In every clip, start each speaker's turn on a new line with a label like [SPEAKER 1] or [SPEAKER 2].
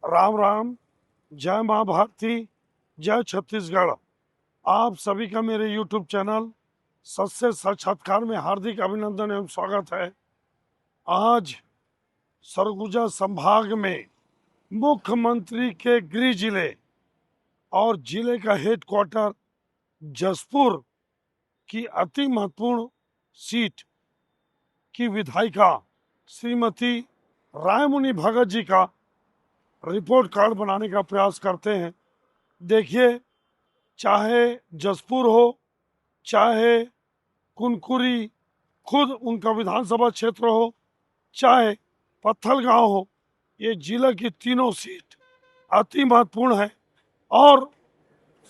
[SPEAKER 1] राम राम। जय माँ भारती, जय छत्तीसगढ़। आप सभी का मेरे YouTube चैनल सच से साक्षात्कार में हार्दिक अभिनंदन एवं स्वागत है। आज सरगुजा संभाग में मुख्यमंत्री के गृह जिले और जिले का हेडक्वार्टर जसपुर की अति महत्वपूर्ण सीट की विधायिका श्रीमती रायमुनि भगत जी का रिपोर्ट कार्ड बनाने का प्रयास करते हैं। देखिए, चाहे जसपुर हो, चाहे कुनकुरी खुद उनका विधानसभा क्षेत्र हो, चाहे पत्थलगांव हो, ये जिला की तीनों सीट अति महत्वपूर्ण है और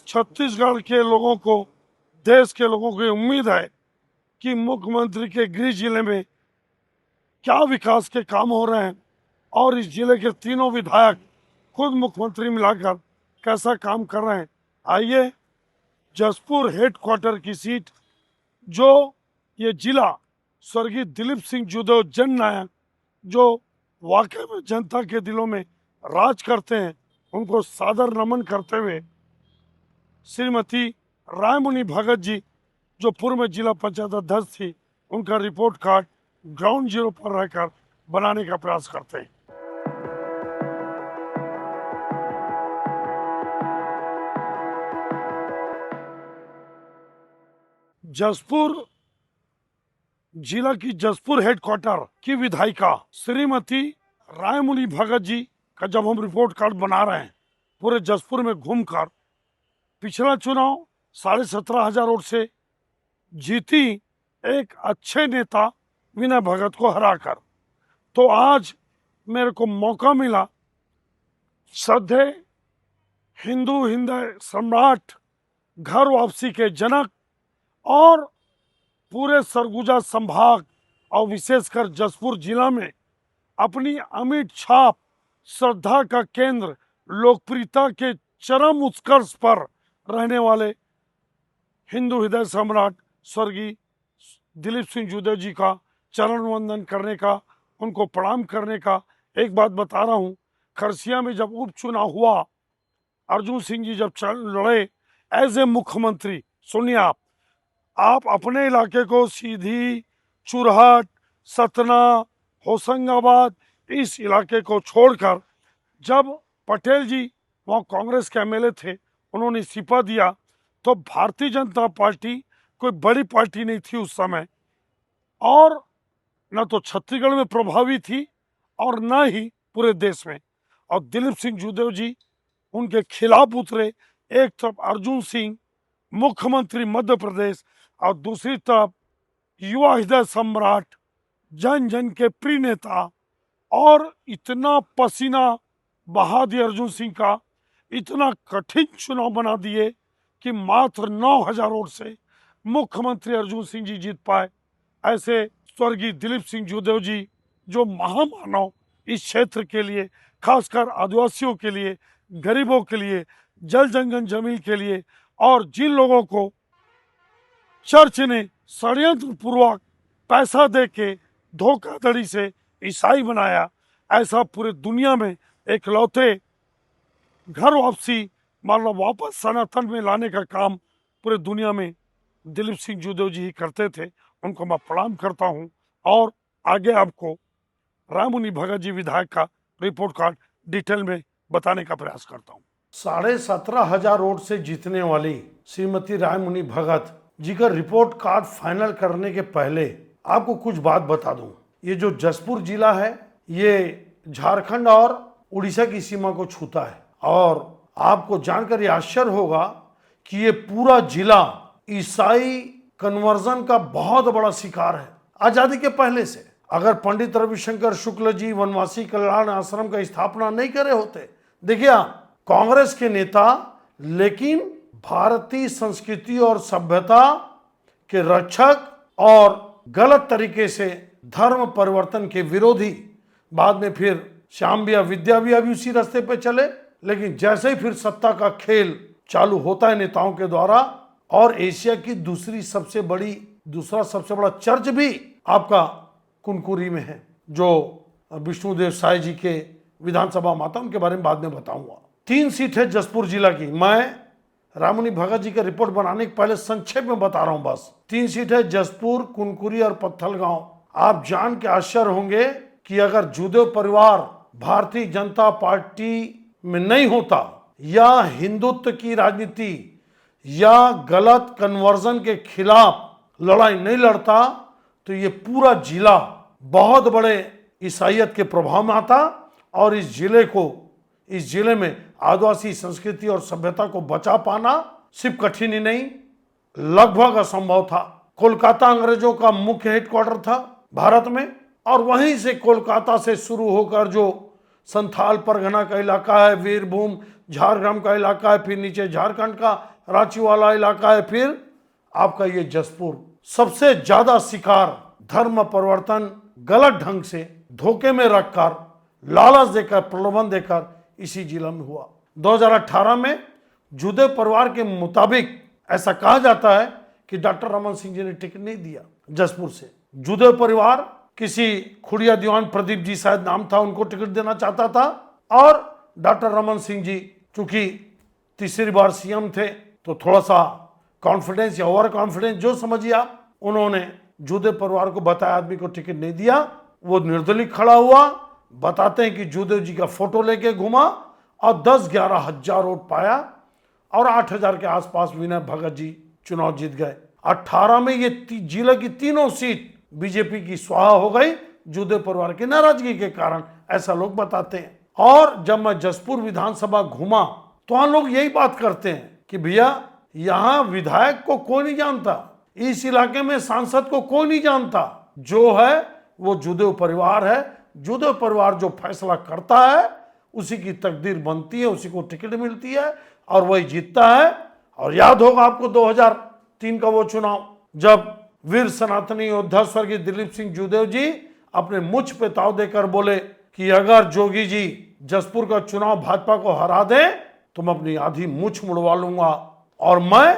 [SPEAKER 1] छत्तीसगढ़ के लोगों को, देश के लोगों को उम्मीद है कि मुख्यमंत्री के गृह जिले में क्या विकास के काम हो रहे हैं और इस जिले के तीनों विधायक खुद मुख्यमंत्री मिलाकर कैसा काम कर रहे हैं। आइए, जसपुर हेडक्वार्टर की सीट, जो ये जिला स्वर्गीय दिलीप सिंह जूदेव जननायक, जो वाकई में जनता के दिलों में राज करते हैं, उनको सादर नमन करते हुए श्रीमती रायमुनि भगत जी, जो पूर्व में जिला पंचायत अध्यक्ष थी, उनका रिपोर्ट कार्ड ग्राउंड जीरो पर रहकर बनाने का प्रयास करते हैं। जसपुर जिला की जसपुर हेडक्वार्टर की विधायिका श्रीमती रायमुनि भगत जी का जब हम रिपोर्ट कार्ड बना रहे हैं, पूरे जसपुर में घूमकर, पिछला चुनाव 17,500 वोट से जीती एक अच्छे नेता विनय भगत को हराकर, तो आज मेरे को मौका मिला श्रद्धेय हिंदू हृदय सम्राट, घर वापसी के जनक और पूरे सरगुजा संभाग और विशेषकर जसपुर जिला में अपनी अमिट छाप, श्रद्धा का केंद्र, लोकप्रियता के चरम उत्कर्ष पर रहने वाले हिंदू हृदय सम्राट स्वर्गीय दिलीप सिंह जूदेव जी का चरण वंदन करने का, उनको प्रणाम करने का। एक बात बता रहा हूँ, खरसिया में जब उपचुनाव हुआ, अर्जुन सिंह जी जब लड़े एज ए मुख्यमंत्री, सुनिए आप अपने इलाके को सीधी, चुरहट, सतना, होशंगाबाद, इस इलाके को छोड़कर जब पटेल जी वहाँ कांग्रेस के एमएलए थे, उन्होंने इस्तीफा दिया, तो भारतीय जनता पार्टी कोई बड़ी पार्टी नहीं थी उस समय, और न तो छत्तीसगढ़ में प्रभावी थी और न ही पूरे देश में। और दिलीप सिंह जूदेव जी उनके खिलाफ उतरे। एक तरफ अर्जुन सिंह मुख्यमंत्री मध्य प्रदेश और दूसरी तरफ युवा हृदय सम्राट, जन जन के प्रिय नेता, और इतना पसीना बहा दिया अर्जुन सिंह का, इतना कठिन चुनाव बना दिए कि मात्र 9,000 वोट से मुख्यमंत्री अर्जुन सिंह जी जीत पाए। ऐसे स्वर्गीय दिलीप सिंह जूदेव जी, जो महामानव इस क्षेत्र के लिए, खासकर आदिवासियों के लिए, गरीबों के लिए, जल जंगल जमीन के लिए, और जिन लोगों को चर्च ने षड्यंत्र पूर्वक पैसा दे के धोखाधड़ी से ईसाई बनाया, ऐसा पूरे दुनिया में एकलौते घर वापसी, मतलब वापस सनातन में लाने का काम पूरे दुनिया में दिलीप सिंह जूदेव जी ही करते थे। उनको मैं प्रणाम करता हूं और आगे आपको रायमुनि भगत जी विधायक का रिपोर्ट कार्ड डिटेल में बताने का प्रयास करता हूं।
[SPEAKER 2] 17,500 वोट से जीतने वाली श्रीमती रायमुनि भगत जी का रिपोर्ट कार्ड फाइनल करने के पहले आपको कुछ बात बता दूं। ये जो जसपुर जिला है, ये झारखंड और उड़ीसा की सीमा को छूता है, और आपको जानकर ये आश्चर्य होगा कि ये पूरा जिला ईसाई कन्वर्जन का बहुत बड़ा शिकार है आजादी के पहले से। अगर पंडित रविशंकर शुक्ल जी वनवासी कल्याण आश्रम का स्थापना नहीं करे होते, देखिए कांग्रेस के नेता, लेकिन भारतीय संस्कृति और सभ्यता के रक्षक और गलत तरीके से धर्म परिवर्तन के विरोधी, बाद में फिर श्याम बिया विद्या भी अभी उसी रास्ते पे चले, लेकिन जैसे ही फिर सत्ता का खेल चालू होता है नेताओं के द्वारा, और एशिया की दूसरा सबसे बड़ा चर्च भी आपका कुनकुरी में है, जो विष्णुदेव साय जी के विधानसभा में आता, उनके बारे में बाद में बताऊंगा। 3 सीट है जसपुर जिला की। मैं रायमुनि भगत जी का रिपोर्ट बनाने के पहले संक्षेप में बता रहा हूं बस। 3 सीट है जसपुर, कुनकुरी और पत्थलगांव। आप जान के आश्चर्य होंगे कि अगर जूदेव परिवार भारतीय जनता पार्टी में नहीं होता या हिंदुत्व की राजनीति या गलत कन्वर्जन के खिलाफ लड़ाई नहीं लड़ता तो ये पूरा जिला बहुत बड़े ईसाइयत के प्रभाव में आता और इस जिले में आदिवासी संस्कृति और सभ्यता को बचा पाना सिर्फ कठिन ही नहीं, लगभग असंभव था। कोलकाता अंग्रेजों का मुख्य हेडक्वार्टर था भारत में, और वहीं से कोलकाता से शुरू होकर जो संथाल परगना का इलाका है, वीरभूम झारग्राम का इलाका है, फिर नीचे झारखंड का रांची वाला इलाका है, फिर आपका ये जसपुर, सबसे ज्यादा शिकार धर्म परिवर्तन गलत ढंग से धोखे में रखकर, लालच देकर, प्रलोभन देकर इसी जिला में हुआ। 2018 में जूदेव परिवार के मुताबिक ऐसा कहा जाता है कि डॉक्टर रमन सिंह जी ने टिकट नहीं दिया जसपुर से। जूदेव परिवार किसी खुड़िया दीवान प्रदीप जी शायद नाम था, उनको टिकट देना चाहता था, और डॉक्टर रमन सिंह जी चूंकि तीसरी बार सीएम थे तो थोड़ा सा कॉन्फिडेंस या ओवर कॉन्फिडेंस जो समझिए आप, उन्होंने जूदेव परिवार को बताया आदमी को टिकट नहीं दिया। वो निर्दलीय खड़ा हुआ, बताते हैं कि जूदेव जी का फोटो लेके घुमा और 10-11 हजार वोट पाया और 8,000 के आसपास विनय भगत जी चुनाव जीत गए। 18 में ये जिले की तीनों सीट बीजेपी की स्वाहा हो गई जूदेव परिवार की नाराजगी के कारण, ऐसा लोग बताते हैं। और जब मैं जसपुर विधानसभा घूमा तो वहां लोग यही बात करते हैं कि भैया यहाँ विधायक को कोई नहीं जानता, इस इलाके में सांसद को कोई नहीं जानता, जो है वो जूदेव परिवार है। जूदेव परिवार जो फैसला करता है उसी की तकदीर बनती है, उसी को टिकट मिलती है और वही जीतता है। और याद होगा आपको 2003 का वो चुनाव, जब वीर सनातनी योद्धा स्वर्गीय दिलीप सिंह जूदेव जी अपने मुझ पे ताव देकर बोले कि अगर जोगी जी जसपुर का चुनाव भाजपा को हरा दे तो मैं अपनी आधी मुछ मुड़वा लूंगा और मैं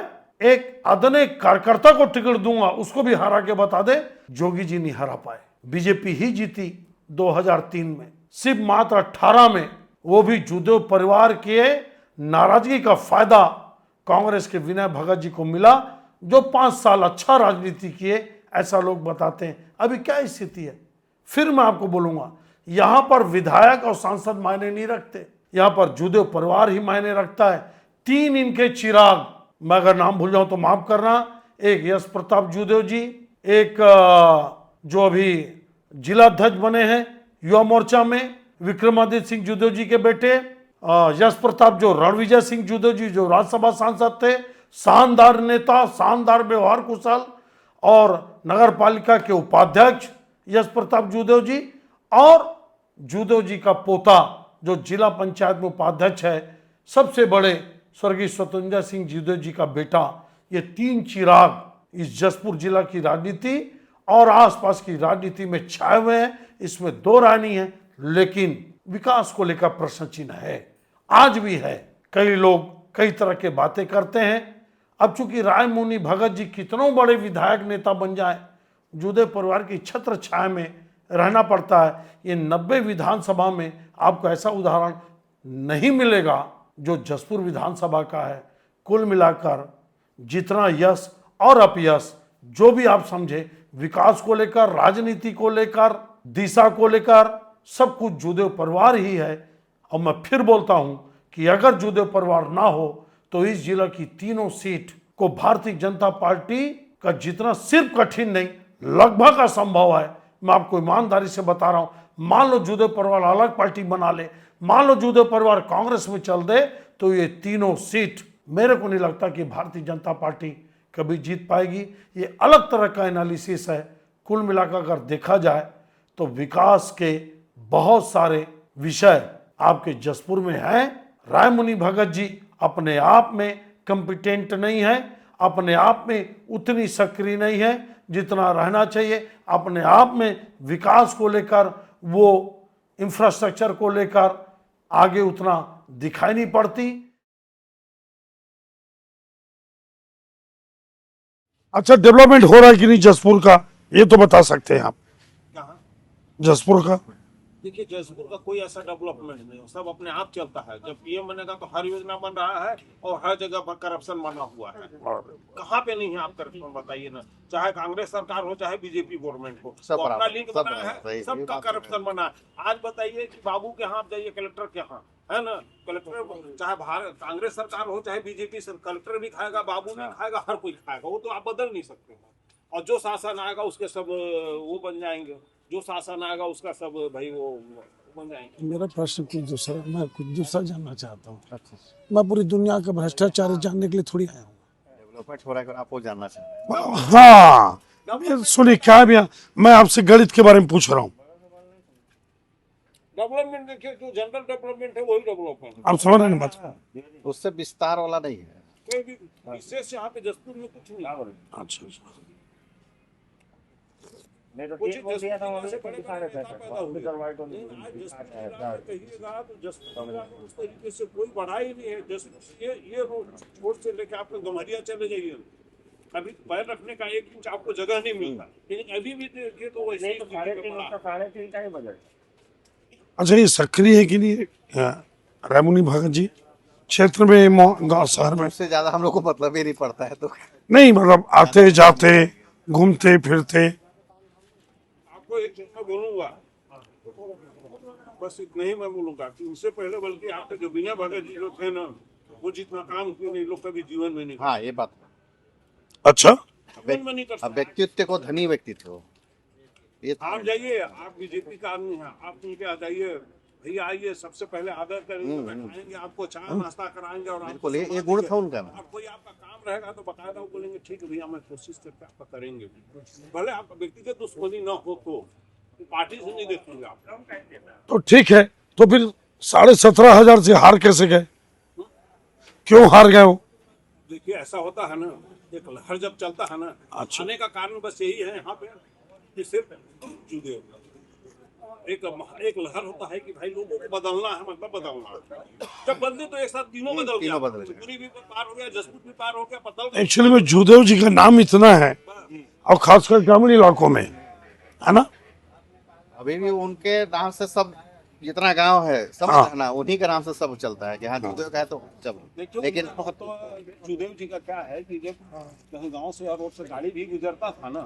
[SPEAKER 2] एक अदने कार्यकर्ता को टिकट दूंगा, उसको भी हरा के बता दे। जोगी जी नहीं हरा पाए, बीजेपी ही जीती 2003 में। सिर्फ मात्र 18 में, वो भी जूदेव परिवार के नाराजगी का फायदा कांग्रेस के विनय भगत जी को मिला, जो 5 साल अच्छा राजनीति किए, ऐसा लोग बताते हैं। अभी क्या स्थिति है फिर मैं आपको बोलूंगा। यहां पर विधायक और सांसद मायने नहीं रखते, यहां पर जूदेव परिवार ही मायने रखता है। 3 इनके चिराग, मैं अगर नाम भूल जाऊं तो माफ करना, एक यश प्रताप जूदेव जी, एक जो अभी जिलाध्यक्ष बने हैं युवा मोर्चा में विक्रमादित्य सिंह जूदेव जी के बेटे, यश प्रताप जो रणविजय सिंह जूदेव जी जो राज्यसभा सांसद थे, शानदार नेता, शानदार व्यवहार कुशल, और नगर पालिका के उपाध्यक्ष यश प्रताप जूदेव जी, और जूदेव जी का पोता जो जिला पंचायत में उपाध्यक्ष है, सबसे बड़े स्वर्गीय स्वतंत्र सिंह जूदेव जी का बेटा। ये 3 चिराग इस जसपुर जिला की राजनीति और आसपास की राजनीति में छाए हुए हैं, इसमें 2 राय नहीं है। लेकिन विकास को लेकर प्रश्न चिन्ह है, आज भी है। कई लोग कई तरह के बातें करते हैं। अब चूंकि रायमुनि भगत जी कितनों बड़े विधायक नेता बन जाए, जूदेव परिवार की छत्र छाया में रहना पड़ता है। ये 90 विधानसभा में आपको ऐसा उदाहरण नहीं मिलेगा जो जसपुर विधानसभा का है। कुल मिलाकर जितना यश और अपयश जो भी आप समझे, विकास को लेकर, राजनीति को लेकर, दिशा को लेकर, सब कुछ जूदेव परिवार ही है। और मैं फिर बोलता हूं कि अगर जूदेव परिवार ना हो तो इस जिला की तीनों सीट को भारतीय जनता पार्टी का जीतना सिर्फ कठिन नहीं, लगभग असंभव है। मैं आपको ईमानदारी से बता रहा हूं। मान लो जूदेव परिवार अलग पार्टी बना ले, मान लो जूदेव परिवार कांग्रेस में चल दे, तो ये तीनों सीट मेरे को नहीं लगता कि भारतीय जनता पार्टी कभी जीत पाएगी। ये अलग तरह का एनालिसिस है। कुल मिलाकर अगर देखा जाए तो विकास के बहुत सारे विषय आपके जसपुर में हैं। रायमुनि भगत जी अपने आप में कंपिटेंट नहीं है, अपने आप में उतनी सक्रिय नहीं है जितना रहना चाहिए। अपने आप में विकास को लेकर, वो इंफ्रास्ट्रक्चर को लेकर आगे उतना दिखाई नहीं पड़ती।
[SPEAKER 1] अच्छा, डेवलपमेंट हो रहा है कि नहीं जसपुर का, ये तो बता सकते हैं आप। जसपुर का
[SPEAKER 3] देखिए जयपुर का कोई ऐसा डेवलपमेंट नहीं है, सब अपने आप चलता है। जब पीएम बनेगा तो हर योजना बन रहा है और हर जगह पर करप्शन बना हुआ है। कहाँ पे नहीं है आप करप्शन बताइए ना, चाहे कांग्रेस सरकार हो चाहे बीजेपी गवर्नमेंट हो,
[SPEAKER 4] सब
[SPEAKER 3] वो अपना
[SPEAKER 4] बराबर,
[SPEAKER 3] लिंक
[SPEAKER 4] सब
[SPEAKER 3] बना
[SPEAKER 4] बराबर,
[SPEAKER 3] है,
[SPEAKER 4] सही, ये
[SPEAKER 3] सबका
[SPEAKER 4] बात
[SPEAKER 3] करप्शन बना है। आज बताइए कि बाबू के यहाँ आप जाइए, कलेक्टर के यहाँ है ना, कलेक्टर चाहे भारत कांग्रेस सरकार हो चाहे बीजेपी, कलेक्टर भी खाएगा, बाबू भी खाएगा, हर कोई खाएगा, वो तो आप बदल नहीं सकते हैं। और जो शासन आएगा उसके सब वो बन जाएंगे, जो शासन आएगा उसका सब भाई वो बन जाएंगे।
[SPEAKER 1] मेरा प्रश्न कुछ दूसरा, मैं कुछ दूसरा जानना चाहता हूँ। मैं पूरी दुनिया का भ्रष्टाचार जानने के लिए थोड़ी आया हूँ।
[SPEAKER 4] डेवलपमेंट हो रहा है, आप वो जानना चाहते हैं।
[SPEAKER 1] हाँ, ये सुनिए क्या है भैया, मैं आपसे गणित के बारे में पूछ रहा हूँ।
[SPEAKER 3] डेवलपमेंट देखिए, जो जनरल डेवलपमेंट है वही डेवलपमेंट।
[SPEAKER 1] आप समझ रहे हैं बात?
[SPEAKER 4] उससे विस्तार वाला नहीं है।
[SPEAKER 3] कोई भी विशेष यहाँ पे जसपुर में कुछ नहीं है।
[SPEAKER 1] अच्छा अच्छा।
[SPEAKER 3] कुछ जसपुर से बड़े बड़े नेता पैदा हुए। आज जसपुर का कहिएगा तो जसपुर का उस तरीके से कोई बढ़ा ही नहीं है। जसपुर ये रोड से लेके आप गम्हरिया चले जाइए, अभी पैर रखने का एक इंच आपको जगह नहीं मिलता। लेकिन अभी भी देखिए तो वैसे ही
[SPEAKER 5] साढ़े 3 का ही बजट।
[SPEAKER 1] अच्छा, ये सक्रिय है कि नहीं रायमुनि भगत जी क्षेत्र में, गांव शहर में?
[SPEAKER 4] उससे ज्यादा हम लोग को मतलब ही नहीं पड़ता है, तो
[SPEAKER 1] नहीं मतलब आते जाते घूमते फिरते।
[SPEAKER 3] आपको एक चीज मैं बोलूंगा, बस इतना ही मैं बोलूंगा कि उससे पहले बल्कि आपके जो विनय भगत जी जो थे ना, वो जितना काम किए नहीं लोग कभी जीवन में नहीं,
[SPEAKER 4] हाँ ये बात।
[SPEAKER 1] अच्छा,
[SPEAKER 3] जीवन में नहीं कर
[SPEAKER 4] अब
[SPEAKER 3] सकते।
[SPEAKER 4] व्यक्तित्व को धनी व्यक्ति थे वो। ये
[SPEAKER 3] आप जाइए, आप बीजेपी का आदमी हैं, आप उनके आ जाइए, भैया आइए, सबसे पहले आदर करेंगे, बैठाएंगे, आपको चाय नाश्ता कराएंगे और आपको
[SPEAKER 4] बिल्कुल, ये गुण था उनका।
[SPEAKER 3] और कोई आपका काम रहेगा तो बकायदा वो बोलेंगे ठीक है भैया, मैं कोशिश करके आपका करेंगे। भले आपका व्यक्तिगत दुश्मनी न हो तो पार्टी से नहीं देखेंगे आप।
[SPEAKER 1] तो ठीक है, तो फिर 17,500 से हार कैसे गए? क्यों हार गए वो?
[SPEAKER 3] देखिए ऐसा होता है ना, एक लहर जब चलता है ना,
[SPEAKER 1] अच्छा।
[SPEAKER 3] आने का कारण बस यही है यहाँ पे कि सिर्फ जुड़े एक लहर होता है कि भाई लोगों को बदलना है, मतलब बदलना है। जब बदले तो एक साथ तीनों बदल गया,
[SPEAKER 4] तीनों बदल गए।
[SPEAKER 3] पूरी भी पार हो गया, जसपुर भी पार हो गया, बदल
[SPEAKER 1] एक्चुअली में जूदेव जी का नाम इतना है, और खासकर ग्रामीण इलाकों में, है ना?
[SPEAKER 4] अभी भी उनके नाम से सब, जितना गांव है सब
[SPEAKER 1] हाँ।
[SPEAKER 4] ना, उन्हीं के नाम से सब चलता है कि हाँ जुदेव का है तो चलो।
[SPEAKER 3] देखिए
[SPEAKER 4] लेकिन
[SPEAKER 3] तो जुदेव जी का क्या है कि जब कहीं गांव से और रोड से गाड़ी भी गुजरता था ना,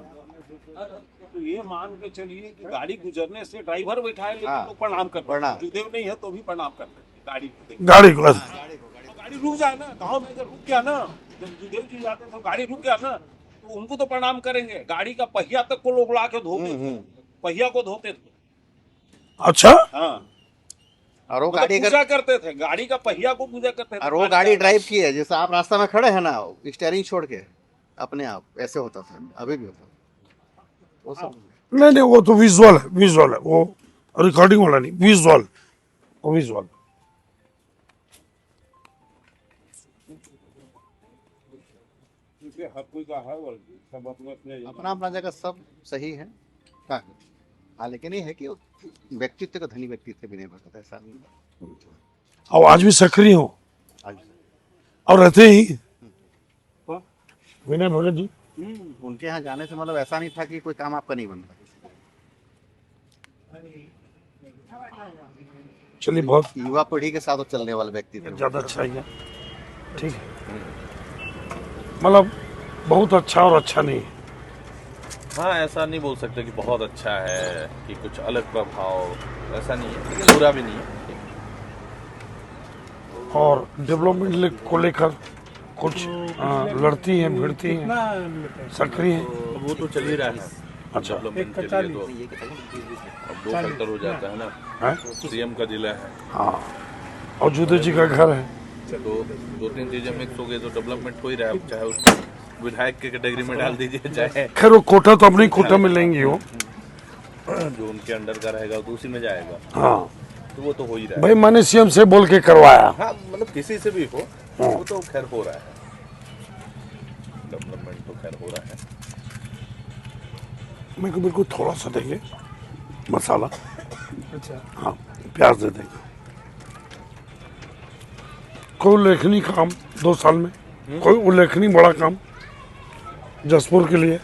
[SPEAKER 3] तो ये मान के चलिए कि गाड़ी गुजरने से ड्राइवर बैठाए लेकिन
[SPEAKER 4] हाँ,
[SPEAKER 3] लोग प्रणाम करते,
[SPEAKER 4] प्रणाम।
[SPEAKER 3] जुदेव नहीं है तो भी प्रणाम करते गाड़ी को देख।
[SPEAKER 1] गाड़ी को
[SPEAKER 3] गाड़ी रुक जाए ना, गांव में अगर रुक गया ना, जब जुदेव जी जाते तो गाड़ी रुक गया ना, तो उनको तो प्रणाम करेंगे, गाड़ी का पहिया तक को लोग ला के धोते थे, पहिया को धोते थे।
[SPEAKER 1] अच्छा,
[SPEAKER 3] हाँ,
[SPEAKER 4] और वो
[SPEAKER 3] मतलब
[SPEAKER 4] गाड़ी
[SPEAKER 3] पूजा करते थे, गाड़ी का पहिया को पूजा करते थे।
[SPEAKER 4] और वो गाड़ी ड्राइव की है, जैसे आप रास्ता में खड़े हैं ना, स्टीयरिंग छोड़ के अपने आप ऐसे होता था, अभी भी होता है वो सब।
[SPEAKER 1] नहीं नहीं, वो तो विजुअल है, विजुअल है वो, रिकॉर्डिंग वाला नहीं, विजुअल, वो विजुअल।
[SPEAKER 3] इसलिए हर कोई का है, और सब अपने अपने
[SPEAKER 4] अपना अपना जगह सब सही है। हाँ, लेकिन ये है कि वो व्यक्तित्व का धनी व्यक्ति थे विनय भगत, ऐसा नहीं।
[SPEAKER 1] और आज भी सक्रिय हो
[SPEAKER 4] आज
[SPEAKER 1] और रहते ही विनय भगत जी।
[SPEAKER 4] उनके यहाँ जाने से मतलब ऐसा नहीं था कि कोई काम आपका नहीं बनता।
[SPEAKER 1] चलिए, बहुत
[SPEAKER 4] युवा पीढ़ी के साथ वो चलने वाले व्यक्ति थे।
[SPEAKER 1] ज्यादा अच्छा ही है, ठीक है, मतलब बहुत अच्छा और अच्छा नहीं है।
[SPEAKER 5] हाँ, ऐसा नहीं बोल सकते कि बहुत अच्छा है कि कुछ अलग प्रभाव, ऐसा नहीं है, लेकिन बुरा भी नहीं है।
[SPEAKER 1] और डेवलपमेंट को लेकर कुछ लड़ती हैं, भिड़ती हैं, सक्रिय हैं।
[SPEAKER 5] तो वो तो चल ही रहा है।
[SPEAKER 1] अच्छा,
[SPEAKER 5] डेवलपमेंट के लिए तो अब 2 फैक्टर हो जाता है ना,
[SPEAKER 1] है?
[SPEAKER 5] सीएम का जिला है
[SPEAKER 1] हाँ, और जुदे जी का घर है,
[SPEAKER 5] तो 2-3 चीजें मिक्स हो गई तो डेवलपमेंट हो ही रहा है। चाहे उसको विधायक के कैटेगरी में डाल दीजिए, चाहे
[SPEAKER 1] खैर वो कोटा तो अपनी कोटा में लेंगे वो।
[SPEAKER 5] जो उनके अंडर का रहेगा तो उसी में जाएगा,
[SPEAKER 1] हाँ
[SPEAKER 5] तो वो तो हो ही रहा है।
[SPEAKER 1] भाई, मैंने सीएम से बोल के करवाया।
[SPEAKER 5] हाँ, मतलब किसी से भी हो, वो तो खैर हो रहा है, डेवलपमेंट तो खैर हो रहा है।
[SPEAKER 1] मेरे को बिल्कुल थोड़ा सा देंगे मसाला। अच्छा, हाँ, प्याज दे देंगे। कोई उल्लेखनीय काम 2 साल में, कोई उल्लेखनीय बड़ा काम जसपुर के लिए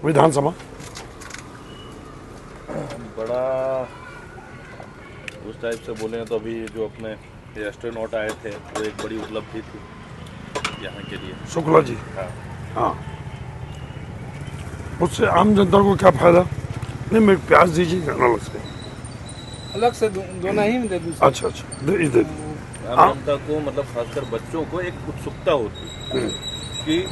[SPEAKER 1] विधानसभा?
[SPEAKER 5] बड़ा टाइप से बोले तो अभी जो अपने एस्ट्रोनॉट आए थे वो एक बड़ी उपलब्धि थी यहाँ के लिए।
[SPEAKER 1] शुक्ला जी,
[SPEAKER 5] हाँ,
[SPEAKER 1] हाँ, उससे आम जनता को क्या फायदा? नहीं, मैं प्याज दीजिएगा अलग से।
[SPEAKER 6] अलग से दोनों ही में दे दूँ।
[SPEAKER 1] अच्छा अच्छा, दे दे।
[SPEAKER 5] आम जनता को मतलब खासकर बच्चों को एक उत्सुकता होती है कि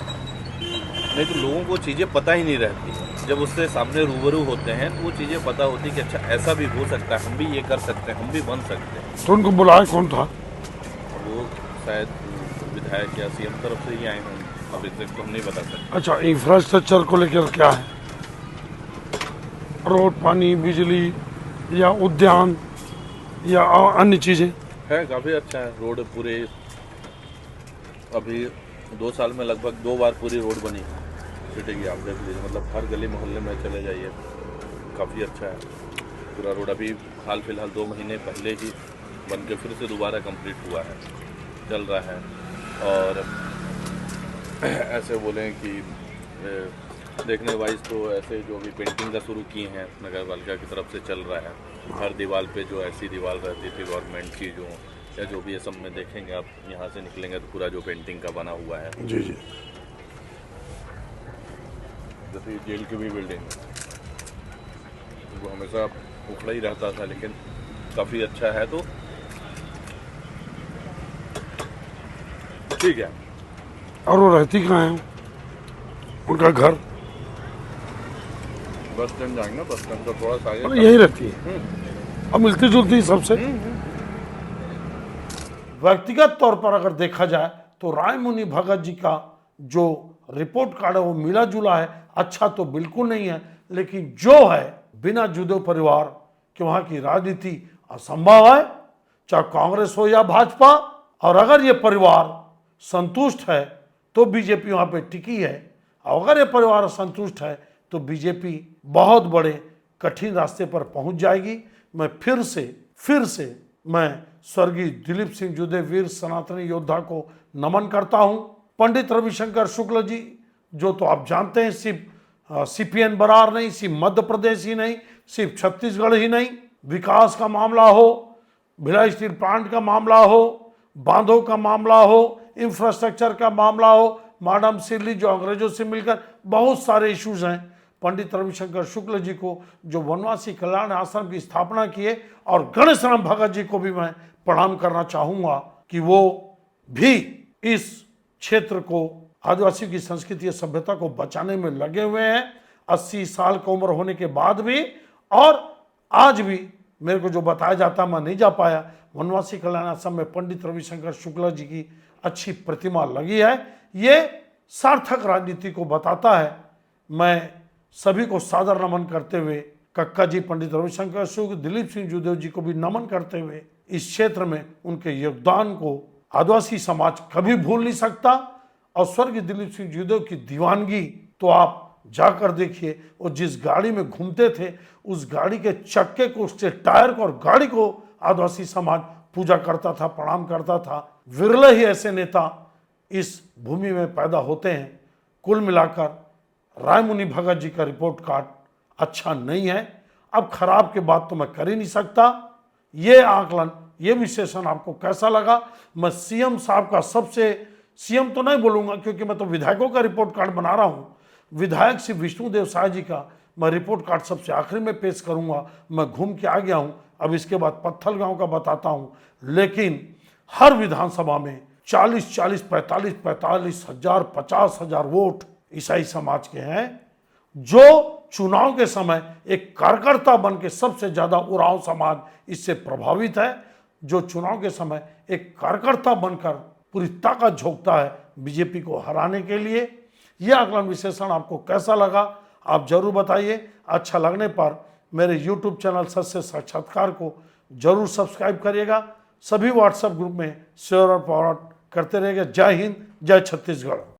[SPEAKER 5] नहीं तो लोगों को चीज़ें पता ही नहीं रहती, जब उससे सामने रूबरू होते हैं तो वो चीज़ें पता होती कि अच्छा ऐसा भी हो सकता है, हम भी ये कर सकते हैं, हम भी बन सकते हैं।
[SPEAKER 1] तो उनको बुलाया कौन था?
[SPEAKER 5] वो शायद विधायक या सीएम तरफ से ही आए हैं, अभी तक तो हम नहीं बता सकते।
[SPEAKER 1] अच्छा, इंफ्रास्ट्रक्चर को लेकर क्या है? रोड, पानी, बिजली या उद्यान या अन्य चीजें?
[SPEAKER 5] है काफ़ी अच्छा है रोड, पूरे अभी 2 साल में लगभग 2 बार पूरी रोड बनी सिटी की, आप देख लीजिए, मतलब हर गली मोहल्ले में चले जाइए, काफ़ी अच्छा है पूरा रोड। अभी हाल फिलहाल 2 महीने पहले ही बन के फिर से दोबारा कंप्लीट हुआ है, चल रहा है। और ऐसे बोलें कि देखने वाइज तो ऐसे जो भी पेंटिंग का शुरू किए हैं नगर पालिका की तरफ से चल रहा है, हर दीवार पे जो ऐसी दीवार रहती थी गवर्नमेंट की जो या जो भी ये सब में देखेंगे आप, यहाँ से निकलेंगे तो पूरा जो पेंटिंग का बना हुआ है।
[SPEAKER 1] जी जी।
[SPEAKER 5] जैसे जेल की भी बिल्डिंग वो हमेशा उखड़ा ही रहता था, लेकिन काफ़ी अच्छा है, तो ठीक है।
[SPEAKER 1] और वो रहती कहाँ है? उनका घर?
[SPEAKER 5] बस स्टैंड जाएंगे, बस स्टैंड का थोड़ा सा आगे।
[SPEAKER 1] और यही रहती है और मिलती जुलती सबसे।
[SPEAKER 2] व्यक्तिगत तौर पर अगर देखा जाए तो रायमुनि भगत जी का जो रिपोर्ट कार्ड है वो मिला जुला है, अच्छा तो बिल्कुल नहीं है, लेकिन जो है बिना जुदे परिवार कि वहां की राजनीति असंभव है, चाहे कांग्रेस हो या भाजपा। और अगर ये परिवार संतुष्ट है तो बीजेपी वहां पे टिकी है, और अगर ये परिवार असंतुष्ट है तो बीजेपी बहुत बड़े कठिन रास्ते पर पहुंच जाएगी। मैं फिर से मैं स्वर्गीय दिलीप सिंह जुदे वीर सनातनी योद्धा को नमन करता हूं। पंडित रविशंकर शुक्ल जी, जो तो आप जानते हैं सिर्फ सीपीएन बरार नहीं, सिर्फ मध्य प्रदेश ही नहीं, सिर्फ छत्तीसगढ़ ही नहीं, विकास का मामला हो, भिलाई स्टील प्लांट का मामला हो, बांधों का मामला हो, इंफ्रास्ट्रक्चर का मामला हो, मैडम सिरली जो अंग्रेजों से मिलकर बहुत सारे इश्यूज हैं। पंडित रविशंकर शुक्ल जी को जो वनवासी कल्याण आश्रम की स्थापना किए, और गणेश राम भगत जी को भी मैं प्रणाम करना चाहूंगा कि वो भी इस क्षेत्र को, आदिवासी की संस्कृति और सभ्यता को बचाने में लगे हुए हैं 80 साल की उम्र होने के बाद भी। और आज भी मेरे को जो बताया जाता मैं नहीं जा पाया, वनवासी कल्याण आश्रम में पंडित रविशंकर शुक्ल जी की अच्छी प्रतिमा लगी है। ये सार्थक राजनीति को बताता है। मैं सभी को सादर नमन करते हुए, कक्का जी, पंडित रविशंकर शुक्ल, दिलीप सिंह जुदेव जी को भी नमन करते हुए, इस क्षेत्र में उनके योगदान को आदिवासी समाज कभी भूल नहीं सकता। और स्वर्गीय दिलीप सिंह जुदेव की दीवानगी तो आप जाकर देखिए, वो जिस गाड़ी में घूमते थे उस गाड़ी के चक्के को, उसके टायर को और गाड़ी को आदिवासी समाज पूजा करता था, प्रणाम करता था। विरले ही ऐसे नेता इस भूमि में पैदा होते हैं। कुल मिलाकर रायमुनि भगत जी का रिपोर्ट कार्ड अच्छा नहीं है। अब खराब के बात तो मैं कर ही नहीं सकता। ये आकलन, ये विश्लेषण आपको कैसा लगा? मैं सीएम साहब का सीएम तो नहीं बोलूंगा क्योंकि मैं तो विधायकों का रिपोर्ट कार्ड बना रहा हूं। विधायक श्री विष्णुदेव साय जी का मैं रिपोर्ट कार्ड सबसे आखिरी में पेश करूंगा। मैं घूम के आ गया हूं, अब इसके बाद पत्थल गांव का बताता हूं। लेकिन हर विधानसभा में 40-40, 45-45 हजार, 50 हजार वोट ईसाई समाज के हैं, जो चुनाव के समय एक कार्यकर्ता बन के सबसे ज्यादा उरांव समाज इससे प्रभावित है, जो चुनाव के समय एक कार्यकर्ता बनकर पूरी ताकत झोंकता है बीजेपी को हराने के लिए। यह आकलन विश्लेषण आपको कैसा लगा आप जरूर बताइए। अच्छा लगने पर मेरे YouTube चैनल सत्य साक्षात्कार को जरूर सब्सक्राइब करिएगा। सभी व्हाट्सएप ग्रुप में शेयर और फॉरवर्ड करते रहिएगा। जय हिंद, जय छत्तीसगढ़।